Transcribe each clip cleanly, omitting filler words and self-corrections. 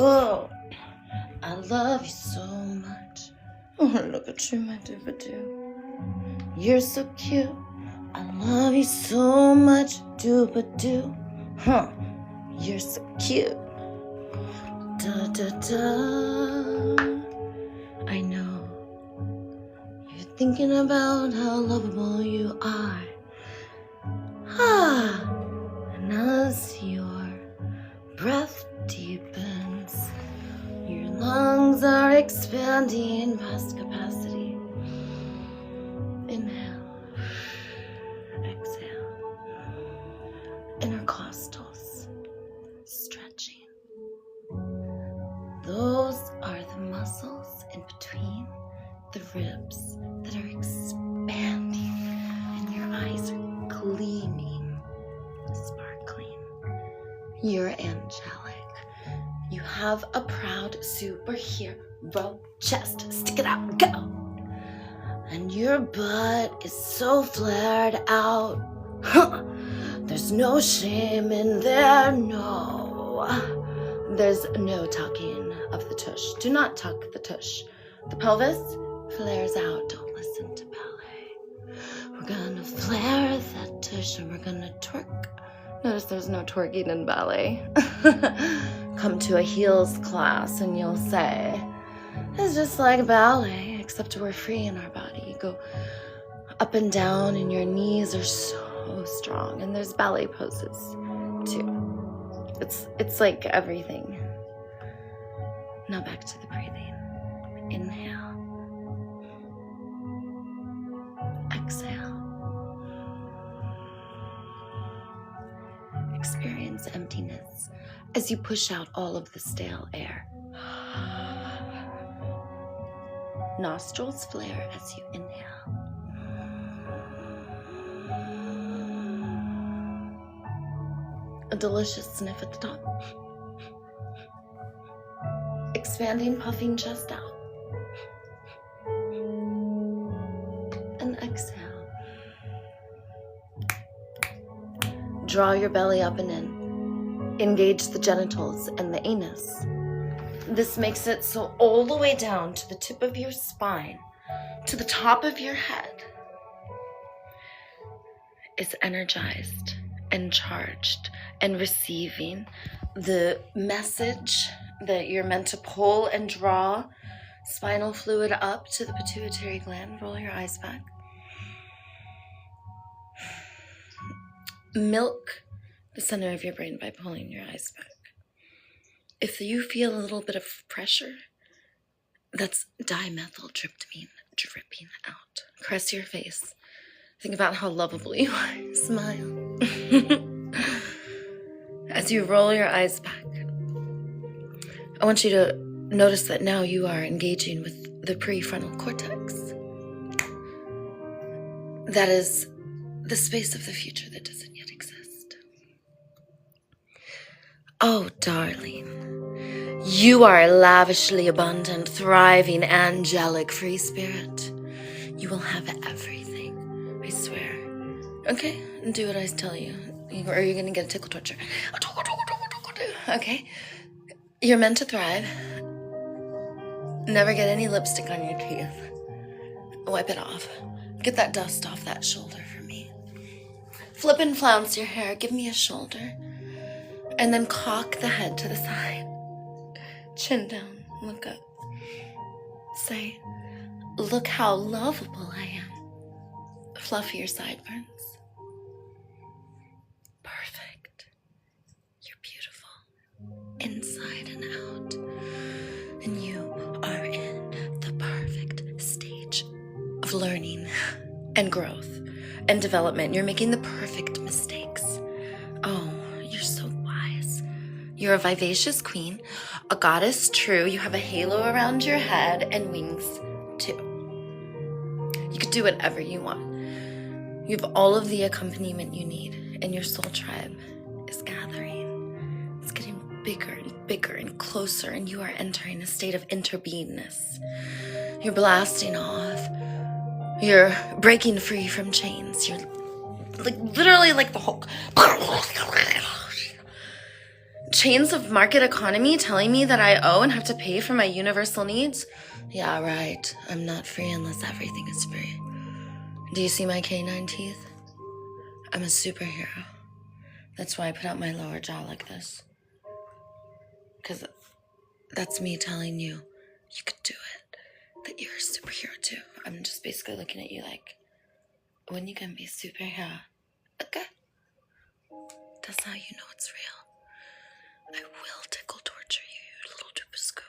Oh, I love you so much. Oh, look at you, my doobadoo. You're so cute. I love you so much, doobadoo. Huh, you're so cute. Da da da. I know. You're thinking about how lovable you are. Ah, and as your breath deepens, your lungs are expanding past capacity. Inhale, exhale. Intercostals stretching. Those are the muscles in between the ribs that are expanding, and your eyes are gleaming, sparkling. You're angelic. You have a proud superhero chest. Stick it out, go! And your butt is so flared out. Huh. There's no shame in there, no. There's no tucking of the tush. Do not tuck the tush. The pelvis flares out. Don't listen to ballet. We're gonna flare that tush and we're gonna twerk. Notice there's no twerking in ballet. Come to a heels class and you'll say, it's just like ballet, except we're free in our body. You go up and down and your knees are so strong. And there's ballet poses too. It's like everything. Now back to the breathing. Inhale. Exhale. Experience emptiness as you push out all of the stale air. Nostrils flare as you inhale. A delicious sniff at the top. Expanding, puffing chest out. And exhale. Draw your belly up and in. Engage the genitals and the anus. This makes it so all the way down to the tip of your spine, to the top of your head, is energized and charged and receiving the message that you're meant to pull and draw spinal fluid up to the pituitary gland. Roll your eyes back. Milk the center of your brain by pulling your eyes back. If you feel a little bit of pressure, that's dimethyltryptamine dripping out. Caress your face. Think about how lovable you are. Smile. As you roll your eyes back, I want you to notice that now you are engaging with the prefrontal cortex. That is the space of the future that doesn't yet exist. Oh, darling, you are a lavishly abundant, thriving, angelic free spirit. You will have everything, I swear. Okay, do what I tell you, or you're gonna get a tickle torture. Okay, you're meant to thrive. Never get any lipstick on your teeth. Wipe it off. Get that dust off that shoulder for me. Flip and flounce your hair. Give me a shoulder. And then cock the head to the side. Chin down. Look up. Say, look how lovable I am. Fluff your sideburns. Perfect. You're beautiful. Inside and out. And you are in the perfect stage of learning and growth and development. You're making the perfect mistakes. Oh, you're so wise. You're a vivacious queen, a goddess true. You have a halo around your head and wings too. You could do whatever you want. You have all of the accompaniment you need, and your soul tribe is gathering. It's getting bigger and bigger and closer, and you are entering a state of interbeingness. You're blasting off. You're breaking free from chains. You're like literally like the Hulk. chains of market economy telling me that I owe and have to pay for my universal needs? Yeah, right. I'm not free unless everything is free. Do you see my canine teeth? I'm a superhero. That's why I put out my lower jaw like this. Because that's me telling you, you could do it. That you're a superhero too. I'm just basically looking at you like, when you can be a superhero? Okay. That's how you know it's real. I will tickle torture you, you little dupascoop.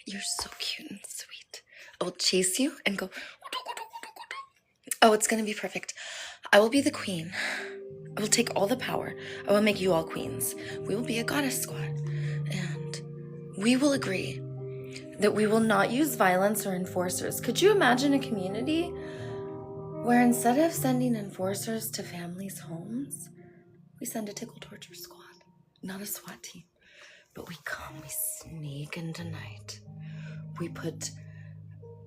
You're so cute and sweet. I will chase you and go, oh, it's gonna be perfect. I will be the queen. I will take all the power. I will make you all queens. We will be a goddess squad. And we will agree that we will not use violence or enforcers. Could you imagine a community where instead of sending enforcers to families' homes, we send a tickle torture squad? Not a SWAT team, but we come, we sneak into night. We put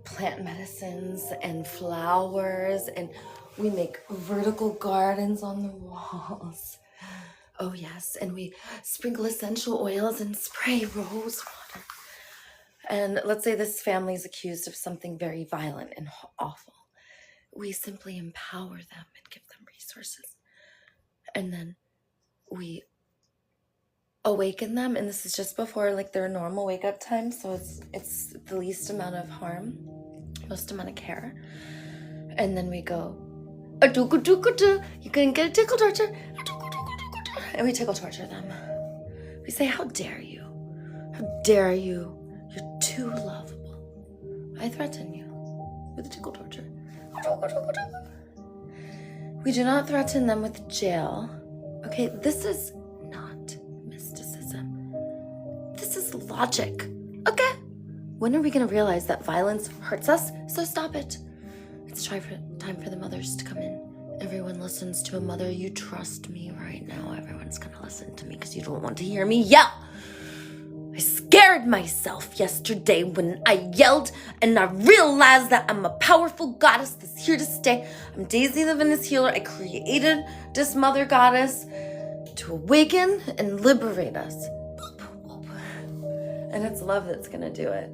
plant medicines and flowers, and we make vertical gardens on the walls. Oh yes, and we sprinkle essential oils and spray rose water. And let's say this family is accused of something very violent and awful. We simply empower them and give them resources. And then we awaken them, and this is just before like their normal wake up time, so it's the least amount of harm, most amount of care. And then we go, you can get a tickle torture, and we tickle torture them. We say, how dare you? How dare you? You're too lovable. I threaten you with a tickle torture. We do not threaten them with jail. Okay, this is not mysticism. This is logic. Okay? When are we going to realize that violence hurts us? So stop it. It's time for the mothers to come in. Everyone listens to a mother. You trust me right now. Everyone's going to listen to me because you don't want to hear me yell. I scared myself yesterday when I yelled and I realized that I'm a powerful goddess that's here to stay. I'm Daisy the Venus Healer. I created this mother goddess to awaken and liberate us. And it's love that's going to do it.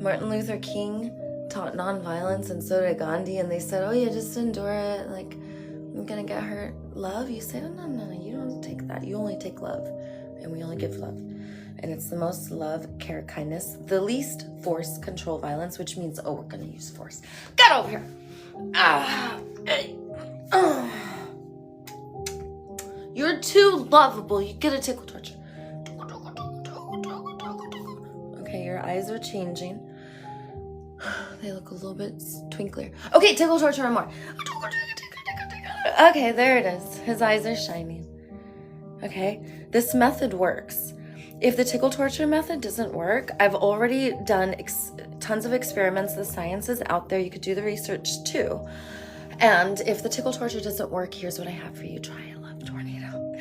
Martin Luther King taught nonviolence, and so did Gandhi, and they said, oh yeah, just endure it. Like, I'm going to get hurt. Love? You say, oh no, you don't take that. You only take love. And we only give love. And it's the most love, care, kindness, the least force, control, violence, which means, oh, we're going to use force. Get over here. You're too lovable. You get a tickle torture. Okay, your eyes are changing. They look a little bit twinklier. Okay, tickle torture more. Okay, there it is. His eyes are shining. Okay, this method works. If the tickle torture method doesn't work, I've already done tons of experiments. The science is out there. You could do the research too. And if the tickle torture doesn't work, here's what I have for you. Try a love tornado.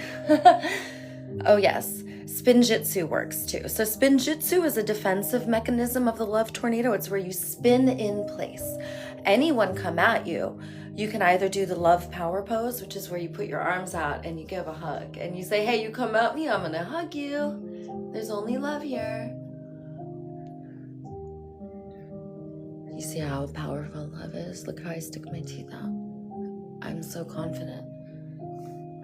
Oh yes, spinjitzu works too. So spinjitzu is a defensive mechanism of the love tornado. It's where you spin in place. Anyone come at you, you can either do the love power pose, which is where you put your arms out and you give a hug. And you say, hey, you come at me, I'm gonna hug you. There's only love here. You see how powerful love is? Look how I stick my teeth out. I'm so confident.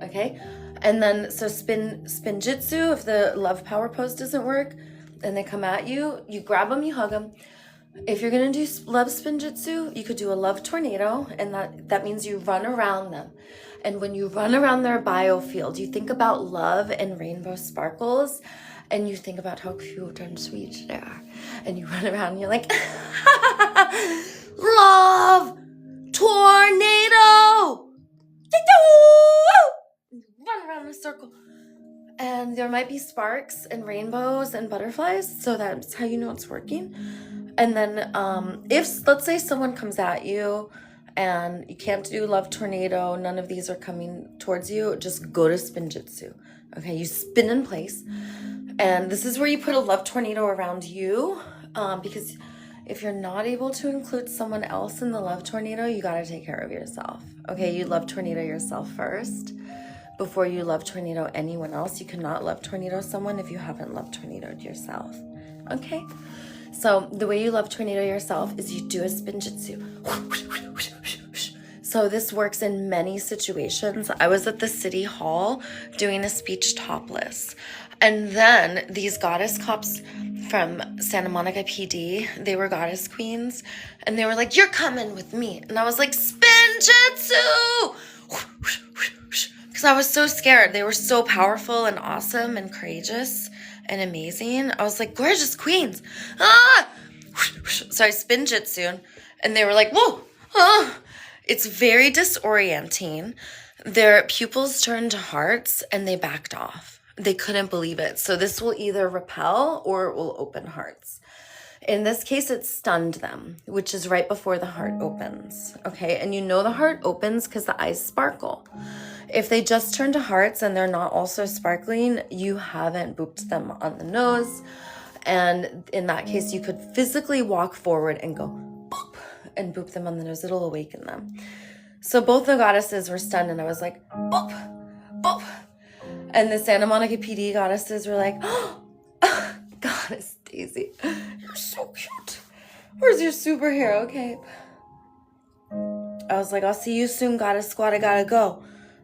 Okay? And then, so spinjitzu, if the love power pose doesn't work, and they come at you, you grab them, you hug them. If you're gonna do love spinjitzu, you could do a love tornado, and that means you run around them. And when you run around their biofield, you think about love and rainbow sparkles, and you think about how cute and sweet they are. And you run around and you're like, love tornado! Run around in a circle. And there might be sparks and rainbows and butterflies, so that's how you know it's working. And then if, let's say someone comes at you and you can't do love tornado, none of these are coming towards you, just go to spinjitzu. Okay, you spin in place. And this is where you put a love tornado around you, because if you're not able to include someone else in the love tornado, you got to take care of yourself. Okay, you love tornado yourself first. before you love tornado anyone else. You cannot love tornado someone if you haven't loved tornadoed yourself. Okay? So the way you love tornado yourself is you do a spinjitzu. So this works in many situations. I was at the city hall doing a speech topless. And then these goddess cops from Santa Monica PD, they were goddess queens. And they were like, you're coming with me. And I was like, spinjitzu! Because I was so scared. They were so powerful and awesome and courageous and amazing. I was like, gorgeous queens. Ah! So I spinjitsu. And they were like, whoa! Ah! It's very disorienting. Their pupils turned to hearts and they backed off. They couldn't believe it. So this will either repel or it will open hearts. In this case, it stunned them, which is right before the heart opens. Okay, and you know the heart opens because the eyes sparkle. If they just turn to hearts and they're not also sparkling, you haven't booped them on the nose. And in that case, you could physically walk forward and go boop and boop them on the nose. It'll awaken them. So both the goddesses were stunned and I was like, boop, boop. And the Santa Monica PD goddesses were like, oh, Goddess Daisy, you're so cute. Where's your superhero cape? I was like, I'll see you soon, Goddess Squad. I gotta go.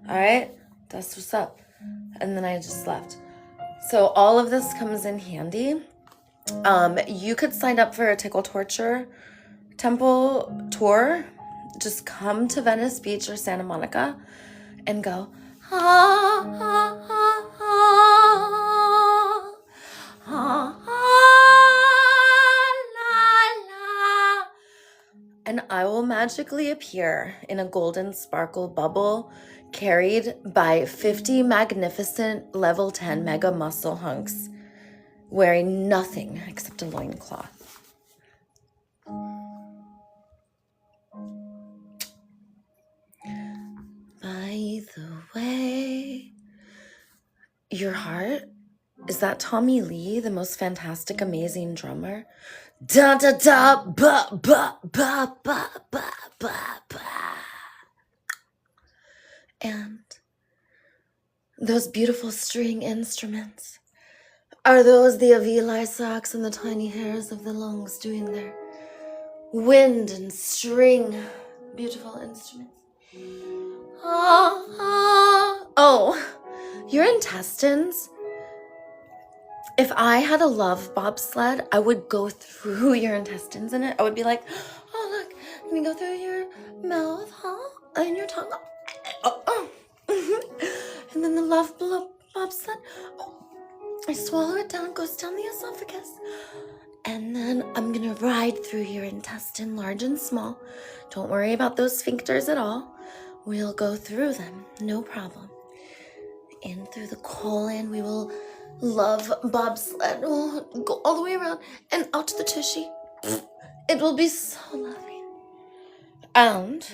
All right? That's what's up. And then I just left. So all of this comes in handy. You could sign up for a Tickle Torture temple tour. Just come to Venice Beach or Santa Monica and go, ah, ah, ah, ah, ah, ah, la, la. And I will magically appear in a golden sparkle bubble carried by 50 magnificent level 10 mega muscle hunks wearing nothing except a loincloth. By the way, your heart, is that Tommy Lee, the most fantastic, amazing drummer? Da da da ba ba ba ba ba ba ba. And those beautiful string instruments, are those the Avili sax and the tiny hairs of the lungs doing their wind and string beautiful instruments? Oh, your intestines. If I had a love bobsled, I would go through your intestines in it. I would be like, oh, look, let me go through your mouth, huh? And your tongue. Oh. And then the love bobsled. Oh, I swallow it down, goes down the esophagus. And then I'm going to ride through your intestine, large and small. Don't worry about those sphincters at all. We'll go through them, no problem. In through the colon, we will love bobsled. We'll go all the way around and out to the tushy. It will be so lovely. And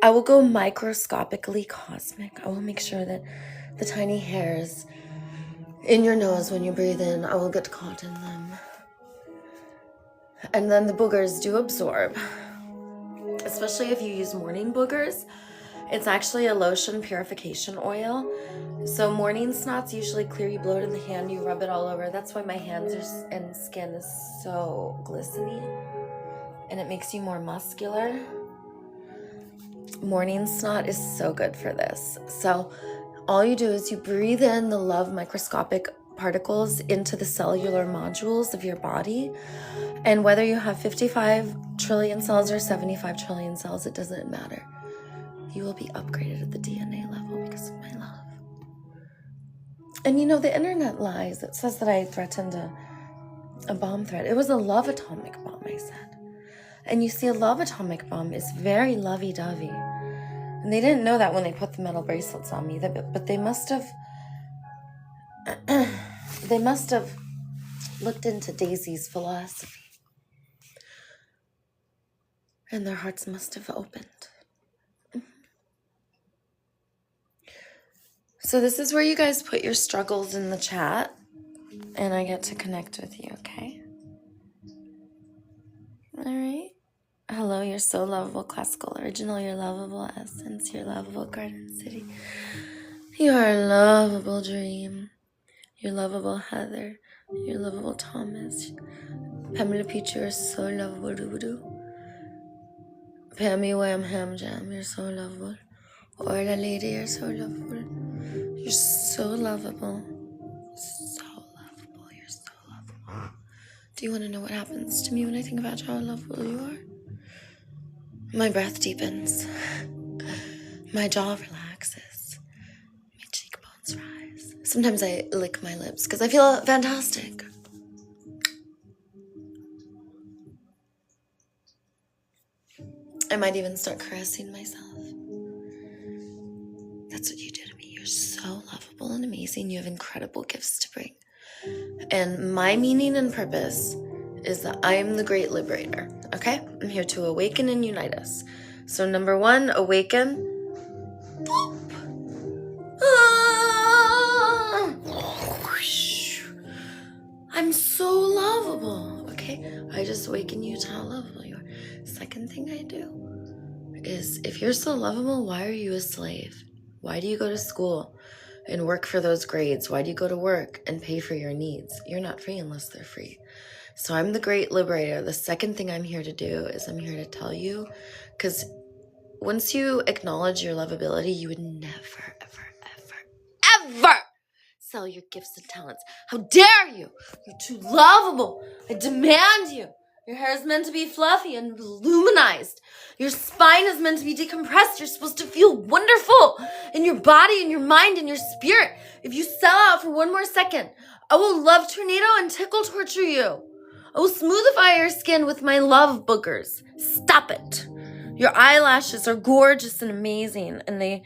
I will go microscopically cosmic. I will make sure that the tiny hairs in your nose when you breathe in, I will get caught in them. And then the boogers do absorb. Especially if you use morning boogers. It's actually a lotion purification oil. So morning snots usually clear. You blow it in the hand, you rub it all over. That's why my hands and skin is so glistening. And it makes you more muscular. Morning snot is so good for this. So all you do is you breathe in the love microscopic particles into the cellular modules of your body. And whether you have 55 trillion cells or 75 trillion cells, it doesn't matter. You will be upgraded at the DNA level because of my love. And you know, the internet lies. It says that I threatened a bomb threat. It was a love atomic bomb, I said. And you see, a love atomic bomb is very lovey-dovey. And they didn't know that when they put the metal bracelets on me, but they must have looked into Daisy's philosophy. And their hearts must have opened. So this is where you guys put your struggles in the chat, and I get to connect with you, okay? All right. Hello, you're so lovable, classical original, your lovable essence, your lovable garden city. You're a lovable Dream. You're lovable Heather. You're lovable Thomas. Pamela Peach, you're so lovable. Doo-doo. Pammy Wham Ham Jam, you're so lovable. Orla Lady, you're so lovable. You're so lovable. So lovable. You're so lovable. Do you want to know what happens to me when I think about how lovable you are? My breath deepens. My jaw relaxes. My cheekbones rise. Sometimes I lick my lips because I feel fantastic. I might even start caressing myself. That's what you do to me. You're so lovable and amazing. You have incredible gifts to bring. And my meaning and purpose is that I am the great liberator, okay? I'm here to awaken and unite us. So number 1, awaken. Boop. I'm so lovable, okay? I just awaken you to how lovable you are. Second thing I do is, if you're so lovable, why are you a slave? Why do you go to school and work for those grades? Why do you go to work and pay for your needs? You're not free unless they're free. So I'm the great liberator. The second thing I'm here to do is I'm here to tell you, because once you acknowledge your lovability, you would never, ever sell your gifts and talents. How dare you? You're too lovable. I demand you. Your hair is meant to be fluffy and luminized. Your spine is meant to be decompressed. You're supposed to feel wonderful in your body, in your mind, in your spirit. If you sell out for one more second, I will love tornado and tickle torture you. I will smoothify your skin with my love boogers. Stop it. Your eyelashes are gorgeous and amazing, and they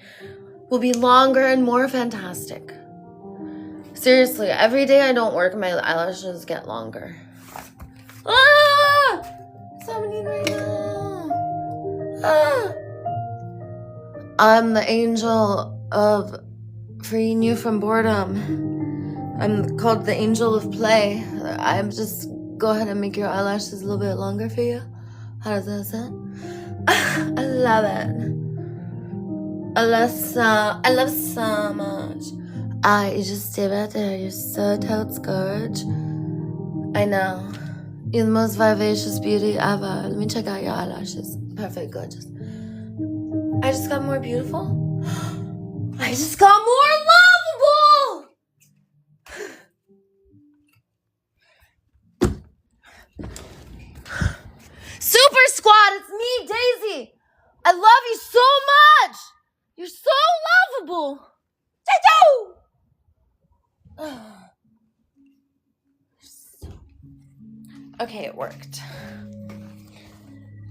will be longer and more fantastic. Seriously, every day I don't work, my eyelashes get longer. Ah! What's happening right now? Ah! I'm the angel of freeing you from boredom. I'm called the angel of play. I'm just go ahead and make your eyelashes a little bit longer for you. How does that sound? I love it. I love so much. You just stay right there. You're so totes gorge. I know. You're the most vivacious beauty ever. Let me check out your eyelashes. Perfect, gorgeous. I just got more beautiful. I just got more lovable. Super Squad, it's me, Daisy. I love you so much. You're so lovable. Okay, it worked.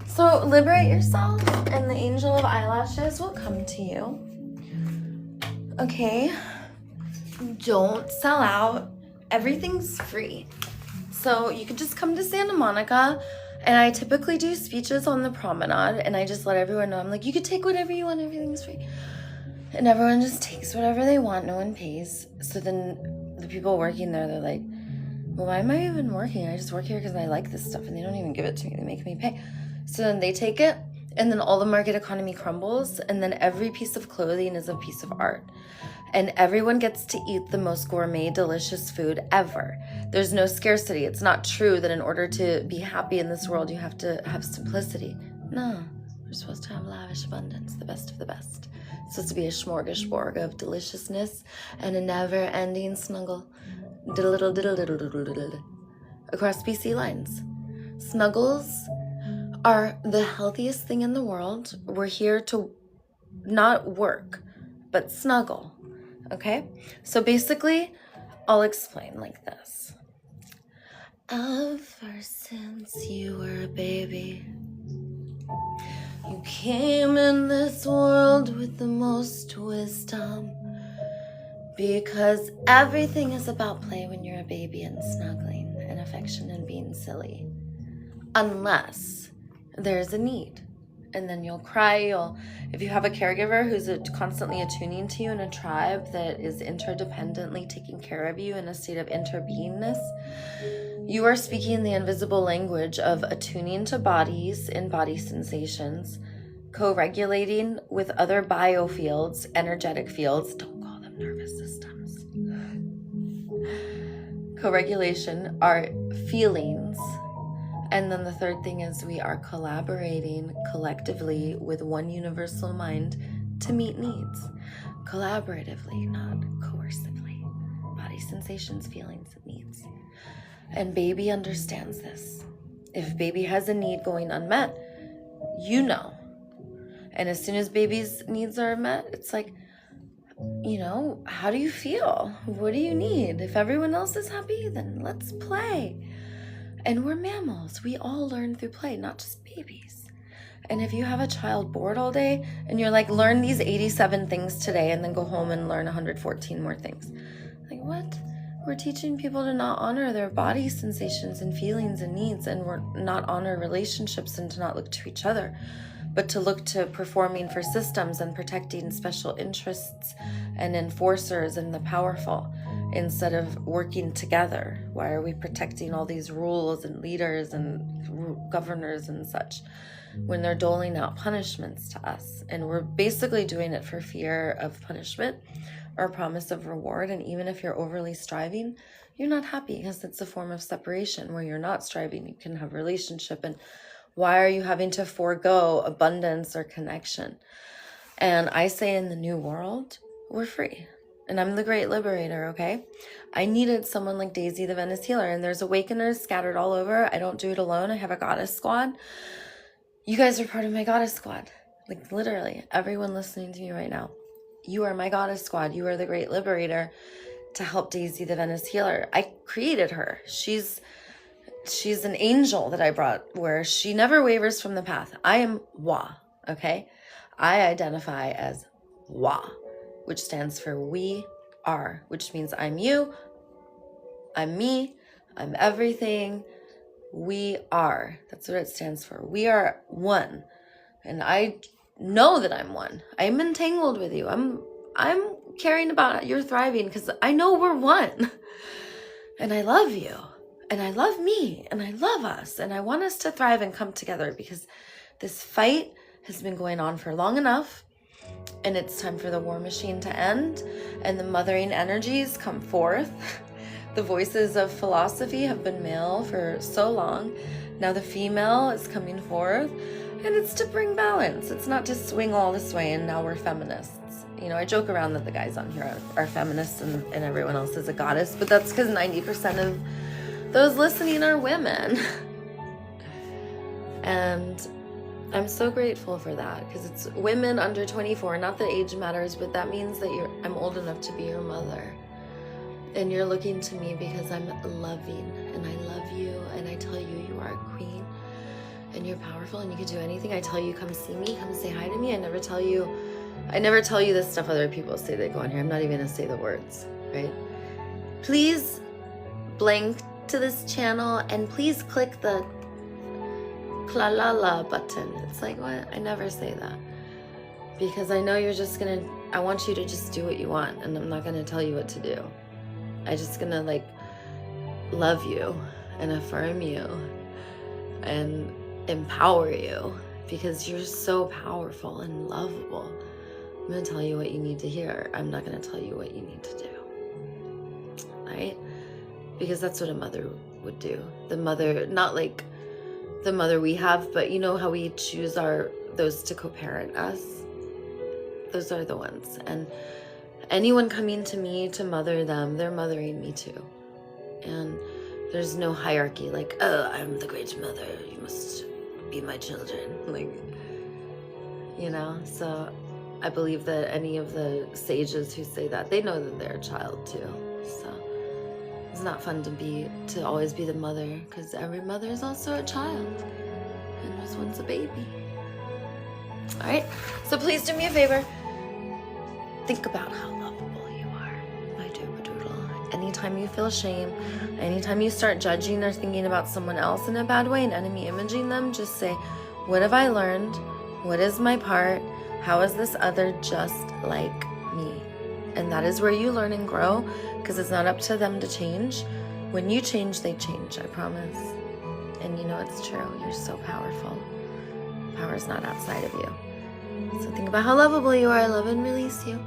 So liberate yourself, and the angel of eyelashes will come to you. Okay? Don't sell out. Everything's free. So you could just come to Santa Monica, and I typically do speeches on the promenade, and I just let everyone know. I'm like, you could take whatever you want, everything's free. And everyone just takes whatever they want, no one pays. So then the people working there, they're like, well, why am I even working? I just work here because I like this stuff, and they don't even give it to me. They make me pay. So then they take it, and then all the market economy crumbles, and then every piece of clothing is a piece of art. And everyone gets to eat the most gourmet, delicious food ever. There's no scarcity. It's not true that in order to be happy in this world, you have to have simplicity. No, we're supposed to have lavish abundance, the best of the best. It's supposed to be a smorgasbord of deliciousness and a never-ending snuggle. Diddle diddle diddle diddle diddle across BC lines. Snuggles are the healthiest thing in the world. We're here to not work, but snuggle. Okay? So basically, I'll explain like this. Ever since you were a baby, you came in this world with the most wisdom. Because everything is about play when you're a baby, and snuggling and affection and being silly. Unless there's a need. And then you'll cry. If you have a caregiver who's constantly attuning to you in a tribe that is interdependently taking care of you in a state of interbeingness, you are speaking the invisible language of attuning to bodies and body sensations, co-regulating with other biofields, energetic fields. Don't call them and nervous systems. Co-regulation are feelings. And then the third thing is we are collaborating collectively with one universal mind to meet needs. Collaboratively, not coercively. Body sensations, feelings, needs. And baby understands this. If baby has a need going unmet, you know. And as soon as baby's needs are met, it's like, you know, how do you feel? What do you need? If everyone else is happy, then let's play. And we're mammals. We all learn through play, not just babies. And if you have a child bored all day and you're like, learn these 87 things today and then go home and learn 114 more things. Like, what? We're teaching people to not honor their body sensations and feelings and needs, and we're not honor relationships and to not look to each other, but to look to performing for systems and protecting special interests and enforcers and the powerful instead of working together. Why are we protecting all these rules and leaders and governors and such when they're doling out punishments to us? And we're basically doing it for fear of punishment or promise of reward. And even if you're overly striving, you're not happy because it's a form of separation. Where you're not striving, you can have relationship. And why are you having to forego abundance or connection? And I say in the new world, we're free. And I'm the great liberator, okay? I needed someone like Daisy, the Venice healer. And there's awakeners scattered all over. I don't do it alone. I have a goddess squad. You guys are part of my goddess squad. Like literally, everyone listening to me right now. You are my goddess squad. You are the great liberator to help Daisy, the Venice healer. I created her. She's an angel that I brought where she never wavers from the path. I am Wa, okay? I identify as Wa, which stands for we are, which means I'm you, I'm me, I'm everything. We are. That's what it stands for. We are one. And I know that I'm one. I'm entangled with you. I'm caring about your thriving because I know we're one. And I love you. And I love me. And I love us. And I want us to thrive and come together because this fight has been going on for long enough. And it's time for the war machine to end. And the mothering energies come forth. The voices of philosophy have been male for so long. Now the female is coming forth. And it's to bring balance. It's not to swing all this way and now we're feminists. You know, I joke around that the guys on here are feminists and everyone else is a goddess, but that's because 90% of those listening are women. And I'm so grateful for that because it's women under 24. Not that age matters, but that means that I'm old enough to be your mother. And you're looking to me because I'm loving and I love you and I tell you you are a queen. And you're powerful and you can do anything. I tell you, come see me, come say hi to me. I never tell you this stuff other people say they go on here. I'm not even gonna say the words, right? Please blank to this channel and please click the klalala button. It's like, what? I never say that. Because I know I want you to just do what you want and I'm not gonna tell you what to do. I'm just gonna love you and affirm you and empower you because you're so powerful and lovable. I'm going to tell you what you need to hear. I'm not going to tell you what you need to do. Right? Because that's what a mother would do. The mother, not like the mother we have, but you know how we choose those to co-parent us? Those are the ones. And anyone coming to me to mother them, they're mothering me too. And there's no hierarchy like, oh, I'm the great mother. You must be my children. So I believe that any of the sages who say that, they know that they're a child too. So it's not fun to always be the mother because every mother is also a child and was once a baby. All right. So please do me a favor. Think about how lovable you are, my doodle. Anytime you feel shame, anytime you start judging or thinking about someone else in a bad way and enemy imaging them, just say, what have I learned? What is my part? How is this other just like me? And that is where you learn and grow because it's not up to them to change. When you change, they change, I promise. And you know it's true. You're so powerful. Power is not outside of you. So think about how lovable you are. I love and release you.